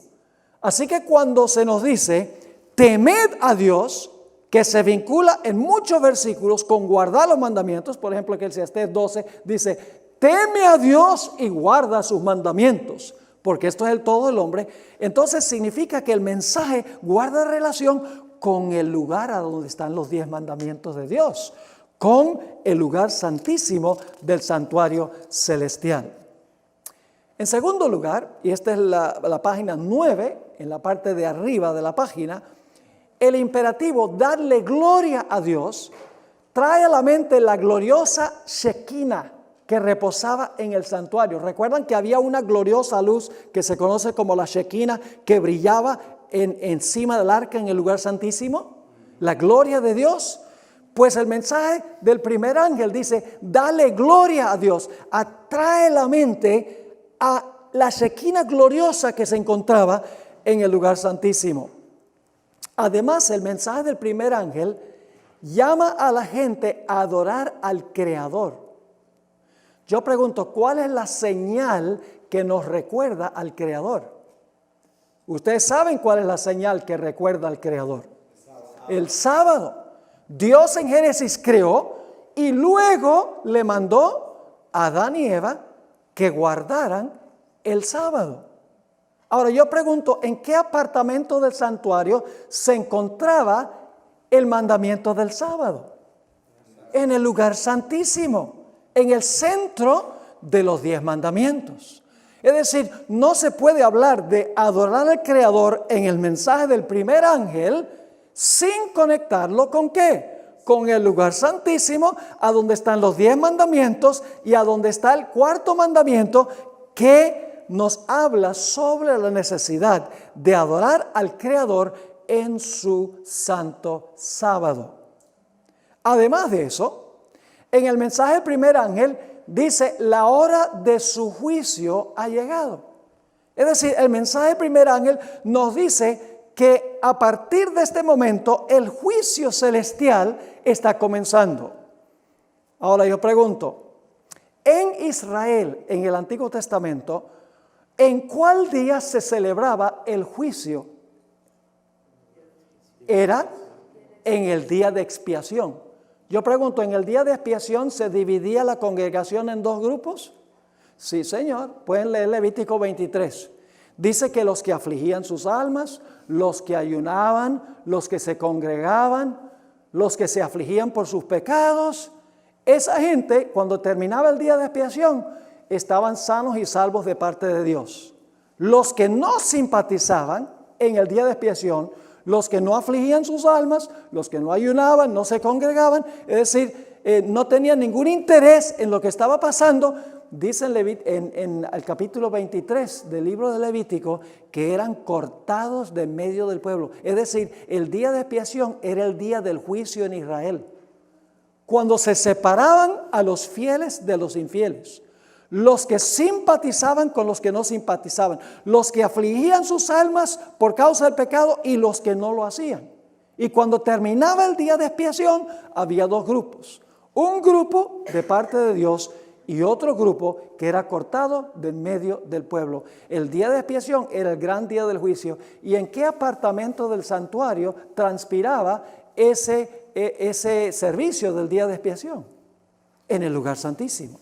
Así que cuando se nos dice, temed a Dios, que se vincula en muchos versículos con guardar los mandamientos, por ejemplo, Eclesiastés 12 dice, teme a Dios y guarda sus mandamientos, porque esto es el todo del hombre. Entonces significa que el mensaje guarda relación con el lugar a donde están los 10 mandamientos de Dios, con el lugar santísimo del santuario celestial. En segundo lugar, y esta es la página 9, en la parte de arriba de la página, el imperativo darle gloria a Dios trae a la mente la gloriosa Shekinah que reposaba en el santuario. ¿Recuerdan que había una gloriosa luz que se conoce como la Shekinah que brillaba encima del arca en el lugar santísimo? La gloria de Dios. Pues el mensaje del primer ángel dice, dale gloria a Dios. Atrae la mente a la Shekinah gloriosa que se encontraba en el lugar santísimo. Además, el mensaje del primer ángel llama a la gente a adorar al Creador. Yo pregunto, ¿cuál es la señal que nos recuerda al Creador? Ustedes saben cuál es la señal que recuerda al Creador. El sábado. Dios en Génesis creó y luego le mandó a Adán y Eva que guardaran el sábado. Ahora yo pregunto, ¿en qué apartamento del santuario se encontraba el mandamiento del sábado? En el lugar santísimo, en el centro de los 10 mandamientos. Es decir, no se puede hablar de adorar al Creador en el mensaje del primer ángel sin conectarlo ¿con qué? Con el lugar santísimo, a donde están los 10 mandamientos y a donde está el cuarto mandamiento que nos habla sobre la necesidad de adorar al Creador en su santo sábado. Además de eso, en el mensaje del primer ángel dice, la hora de su juicio ha llegado. Es decir, el mensaje del primer ángel nos dice que a partir de este momento el juicio celestial está comenzando. Ahora yo pregunto, en Israel, en el Antiguo Testamento, ¿en cuál día se celebraba el juicio? Era en el día de expiación. Yo pregunto, ¿en el día de expiación se dividía la congregación en 2 grupos? Sí, señor. Pueden leer Levítico 23. Dice que los que afligían sus almas, los que ayunaban, los que se congregaban, los que se afligían por sus pecados, esa gente, cuando terminaba el día de expiación, estaban sanos y salvos de parte de Dios. Los que no simpatizaban en el día de expiación, los que no afligían sus almas, los que no ayunaban, no se congregaban, es decir, no tenían ningún interés en lo que estaba pasando, dice en el capítulo 23 del libro de Levítico que eran cortados de medio del pueblo. Es decir, el día de expiación era el día del juicio en Israel, cuando se separaban a los fieles de los infieles, los que simpatizaban con los que no simpatizaban, los que afligían sus almas por causa del pecado y los que no lo hacían. Y cuando terminaba el día de expiación, había dos grupos. Un grupo de parte de Dios y otro grupo que era cortado del medio del pueblo. El día de expiación era el gran día del juicio. ¿Y en qué apartamento del santuario transpiraba ese servicio del día de expiación? En el lugar santísimo.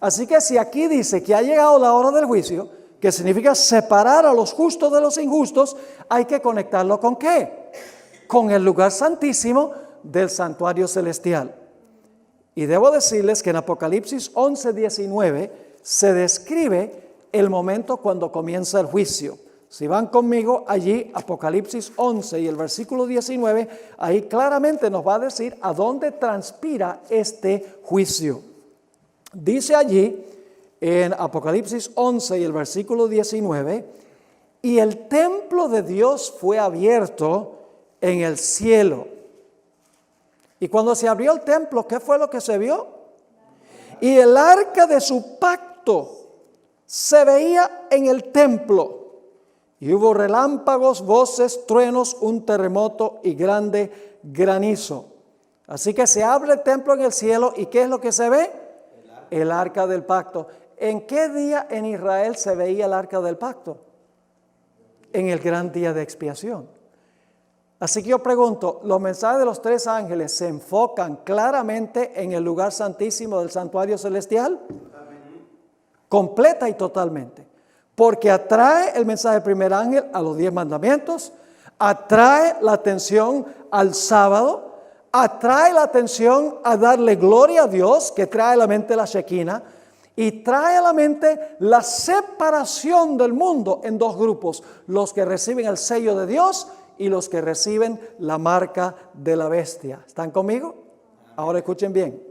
Así que si aquí dice que ha llegado la hora del juicio, que significa separar a los justos de los injustos, hay que conectarlo ¿con qué? Con el lugar santísimo del santuario celestial. Y debo decirles que en Apocalipsis 11:19 se describe el momento cuando comienza el juicio. Si van conmigo allí, Apocalipsis 11 y el versículo 19, ahí claramente nos va a decir a dónde transpira este juicio. Dice allí en Apocalipsis 11 y el versículo 19, y el templo de Dios fue abierto en el cielo. Y cuando se abrió el templo, ¿qué fue lo que se vio? Y el arca de su pacto se veía en el templo. Y hubo relámpagos, voces, truenos, un terremoto y grande granizo. Así que se abre el templo en el cielo. ¿Y qué es lo que se ve? El arca del pacto. ¿En qué día en Israel se veía el arca del pacto? En el gran día de expiación. Así que yo pregunto, ¿los mensajes de los tres ángeles se enfocan claramente en el lugar santísimo del santuario celestial? Completa y totalmente. Porque atrae el mensaje del primer ángel a los 10 mandamientos, atrae la atención al sábado, atrae la atención a darle gloria a Dios, que trae a la mente la Shekinah, y trae a la mente la separación del mundo en dos grupos, los que reciben el sello de Dios y los que reciben la marca de la bestia. ¿Están conmigo? Ahora escuchen bien.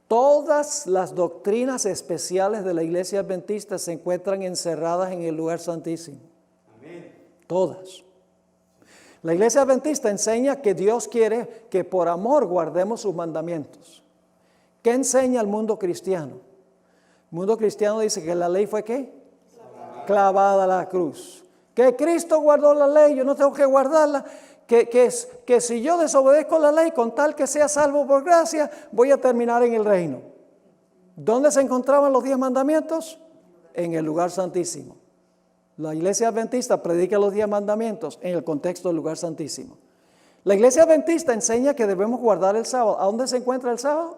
Todas las doctrinas especiales de la Iglesia Adventista se encuentran encerradas en el lugar santísimo. Amén. Todas. La Iglesia Adventista enseña que Dios quiere que por amor guardemos sus mandamientos. ¿Qué enseña el mundo cristiano? El mundo cristiano dice que la ley fue ¿qué? Clavada a la cruz. Que Cristo guardó la ley, yo no tengo que guardarla. Que si yo desobedezco la ley con tal que sea salvo por gracia, voy a terminar en el reino. ¿Dónde se encontraban los 10 mandamientos? En el lugar santísimo. La Iglesia Adventista predica los 10 mandamientos en el contexto del lugar santísimo. La Iglesia Adventista enseña que debemos guardar el sábado. ¿A dónde se encuentra el sábado?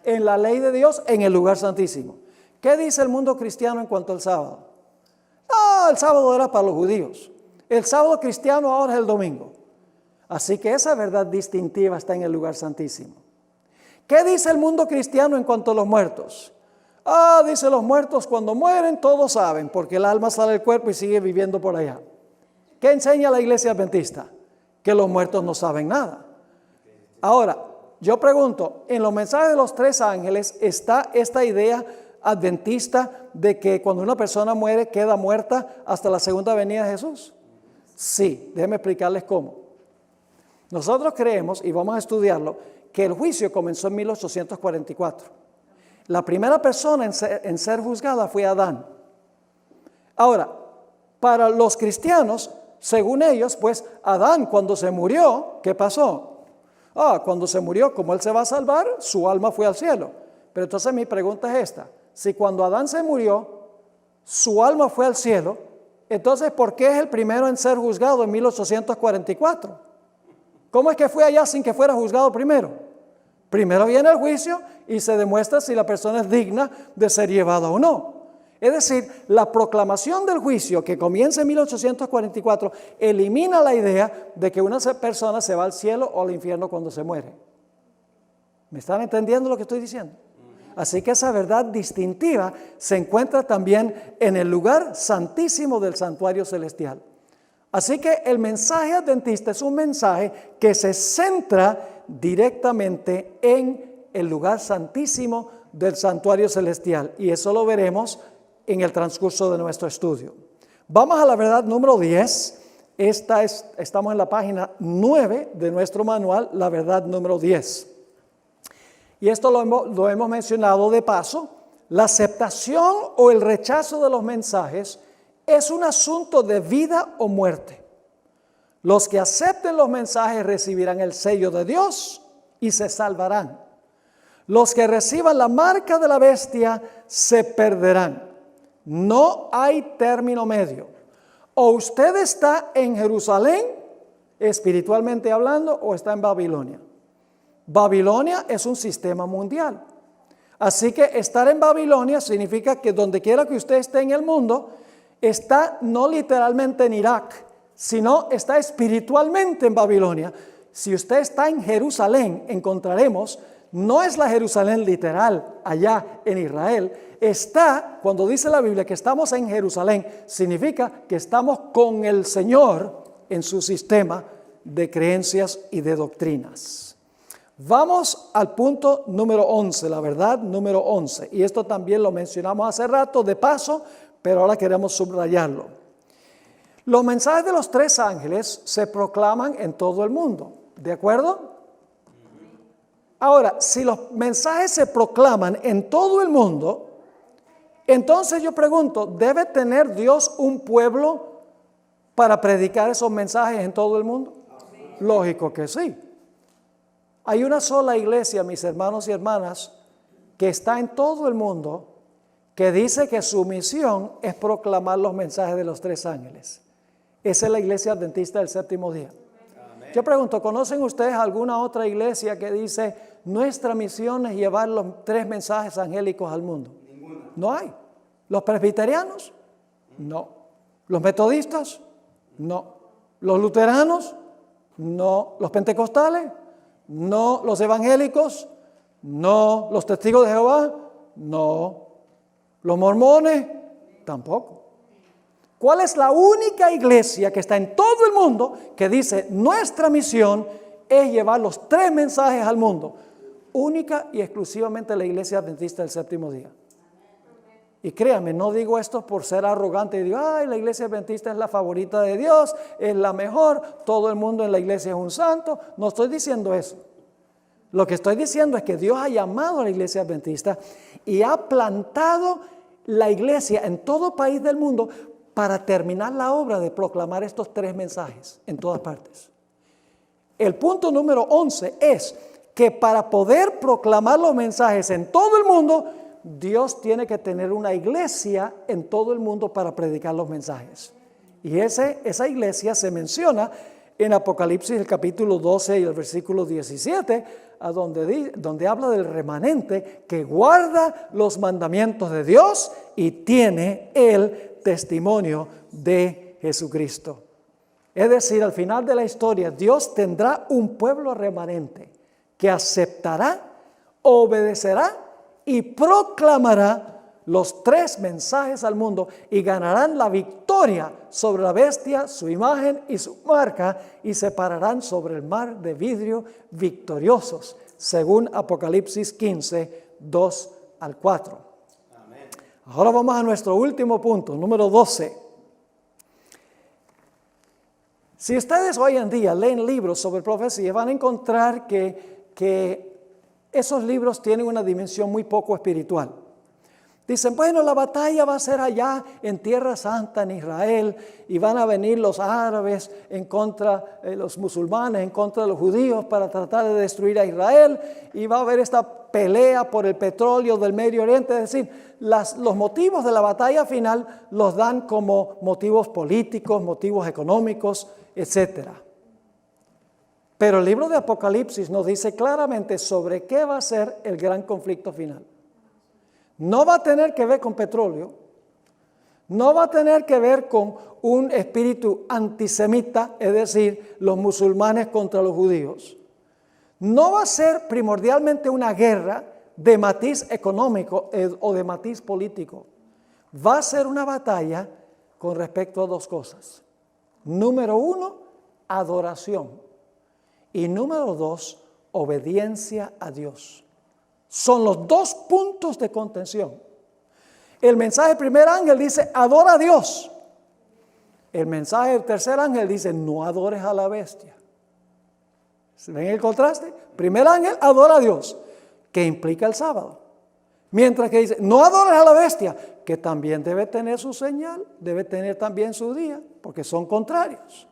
En la ley de Dios, en el lugar santísimo. ¿Qué dice el mundo cristiano en cuanto al sábado? El sábado era para los judíos. El sábado cristiano ahora es el domingo. Así que esa verdad distintiva está en el lugar santísimo. ¿Qué dice el mundo cristiano en cuanto a los muertos? Dice los muertos cuando mueren todos saben, porque el alma sale del cuerpo y sigue viviendo por allá. ¿Qué enseña la Iglesia Adventista? Que los muertos no saben nada. Ahora, yo pregunto, en los mensajes de los tres ángeles está esta idea adventista de que cuando una persona muere queda muerta hasta la segunda venida de Jesús. Sí, déjenme explicarles cómo. Nosotros creemos, y vamos a estudiarlo, que el juicio comenzó en 1844. La primera persona en ser juzgada fue Adán. Ahora, para los cristianos, según ellos, pues Adán cuando se murió, ¿qué pasó? Cuando se murió, como él se va a salvar, su alma fue al cielo. Pero entonces mi pregunta es esta: si cuando Adán se murió, su alma fue al cielo, entonces ¿por qué es el primero en ser juzgado en 1844? ¿Cómo es que fue allá sin que fuera juzgado primero? Primero viene el juicio y se demuestra si la persona es digna de ser llevada o no. Es decir, la proclamación del juicio que comienza en 1844 elimina la idea de que una persona se va al cielo o al infierno cuando se muere. ¿Me están entendiendo lo que estoy diciendo? Así que esa verdad distintiva se encuentra también en el lugar santísimo del santuario celestial. Así que el mensaje adventista es un mensaje que se centra directamente en el lugar santísimo del santuario celestial. Y eso lo veremos en el transcurso de nuestro estudio. Vamos a la verdad número 10. Estamos en la página 9 de nuestro manual, la verdad número 10. Y esto lo hemos mencionado de paso. La aceptación o el rechazo de los mensajes es un asunto de vida o muerte. Los que acepten los mensajes recibirán el sello de Dios y se salvarán. Los que reciban la marca de la bestia se perderán. No hay término medio. O usted está en Jerusalén, espiritualmente hablando, o está en Babilonia. Babilonia es un sistema mundial. Así que estar en Babilonia significa que donde quiera que usted esté en el mundo, está no literalmente en Irak, sino está espiritualmente en Babilonia. Si usted está en Jerusalén, encontraremos, no es la Jerusalén literal allá en Israel. Cuando dice la Biblia que estamos en Jerusalén, significa que estamos con el Señor en su sistema de creencias y de doctrinas. Vamos al punto número 11, la verdad número 11. Y esto también lo mencionamos hace rato de paso, pero ahora queremos subrayarlo. Los mensajes de los 3 ángeles se proclaman en todo el mundo, ¿de acuerdo? Ahora, si los mensajes se proclaman en todo el mundo, entonces yo pregunto, ¿debe tener Dios un pueblo para predicar esos mensajes en todo el mundo? Lógico que sí. Hay una sola iglesia, mis hermanos y hermanas, que está en todo el mundo, que dice que su misión es proclamar los mensajes de los 3 ángeles. Esa es la iglesia adventista del séptimo día. Amén. Yo pregunto, ¿conocen ustedes alguna otra iglesia que dice, nuestra misión es llevar los 3 mensajes angélicos al mundo? Ninguna. No hay. ¿Los presbiterianos? No. ¿Los metodistas? No. ¿Los luteranos? No. ¿Los pentecostales? No. ¿Los evangélicos? No. ¿Los testigos de Jehová? No. ¿Los mormones? Tampoco. ¿Cuál es la única iglesia que está en todo el mundo que dice nuestra misión es llevar los 3 mensajes al mundo? Única y exclusivamente la iglesia adventista del séptimo día. Y créanme, no digo esto por ser arrogante y digo, ay, la iglesia adventista es la favorita de Dios, es la mejor, todo el mundo en la iglesia es un santo. No estoy diciendo eso. Lo que estoy diciendo es que Dios ha llamado a la iglesia adventista y ha plantado la iglesia en todo país del mundo para terminar la obra de proclamar estos 3 mensajes en todas partes. El punto número 11 es que para poder proclamar los mensajes en todo el mundo, Dios tiene que tener una iglesia en todo el mundo para predicar los mensajes. Y esa iglesia se menciona en Apocalipsis, el capítulo 12 y el versículo 17, donde habla del remanente que guarda los mandamientos de Dios y tiene el testimonio de Jesucristo. Es decir, al final de la historia, Dios tendrá un pueblo remanente que aceptará, obedecerá y proclamará los 3 mensajes al mundo y ganarán la victoria sobre la bestia, su imagen y su marca, y se pararán sobre el mar de vidrio victoriosos, según Apocalipsis 15, 2 al 4. Amén. Ahora vamos a nuestro último punto, número 12. Si ustedes hoy en día leen libros sobre profecía, van a encontrar que esos libros tienen una dimensión muy poco espiritual. Dicen, bueno, la batalla va a ser allá en Tierra Santa, en Israel, y van a venir los árabes en contra, los musulmanes en contra de los judíos para tratar de destruir a Israel, y va a haber esta pelea por el petróleo del Medio Oriente. Es decir, los motivos de la batalla final los dan como motivos políticos, motivos económicos, etc. Pero el libro de Apocalipsis nos dice claramente sobre qué va a ser el gran conflicto final. No va a tener que ver con petróleo, No va a tener que ver con un espíritu antisemita, es decir, los musulmanes contra los judíos. No va a ser primordialmente una guerra de matiz económico o de matiz político. Va a ser una batalla con respecto a dos cosas. Número 1, adoración. Y número 2, obediencia a Dios. Son los dos puntos de contención. El mensaje del primer ángel dice, adora a Dios. El mensaje del tercer ángel dice, no adores a la bestia. ¿Ven el contraste? Primer ángel, adora a Dios, que implica el sábado. Mientras que dice, no adores a la bestia, que también debe tener su señal, debe tener también su día, porque son contrarios.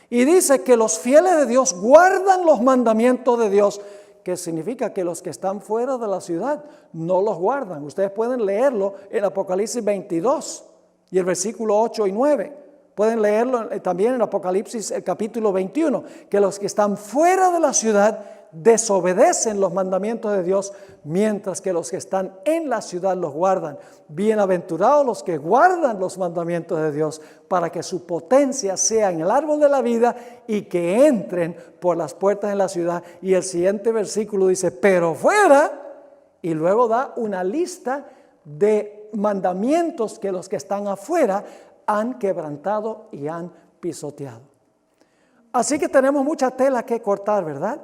Y dice que los fieles de Dios guardan los mandamientos de Dios, que significa que los que están fuera de la ciudad no los guardan. Ustedes pueden leerlo en Apocalipsis 22 y el versículo 8 y 9. Pueden leerlo también en Apocalipsis el capítulo 21, que los que están fuera de la ciudad desobedecen los mandamientos de Dios, mientras que los que están en la ciudad los guardan. Bienaventurados los que guardan los mandamientos de Dios, para que su potencia sea en el árbol de la vida y que entren por las puertas de la ciudad. Y el siguiente versículo dice, pero fuera, y luego da una lista de mandamientos que los que están afuera han quebrantado y han pisoteado. Así que tenemos mucha tela que cortar, ¿verdad?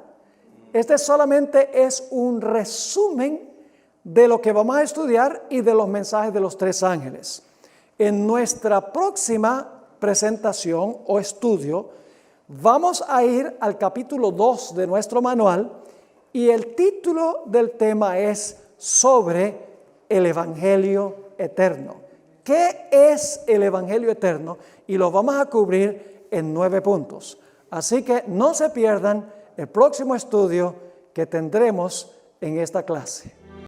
Este solamente es un resumen de lo que vamos a estudiar y de los mensajes de los tres ángeles. En nuestra próxima presentación o estudio, vamos a ir al capítulo 2 de nuestro manual y el título del tema es sobre el Evangelio eterno. ¿Qué es el Evangelio eterno? Y lo vamos a cubrir en 9 puntos. Así que no se pierdan el próximo estudio que tendremos en esta clase.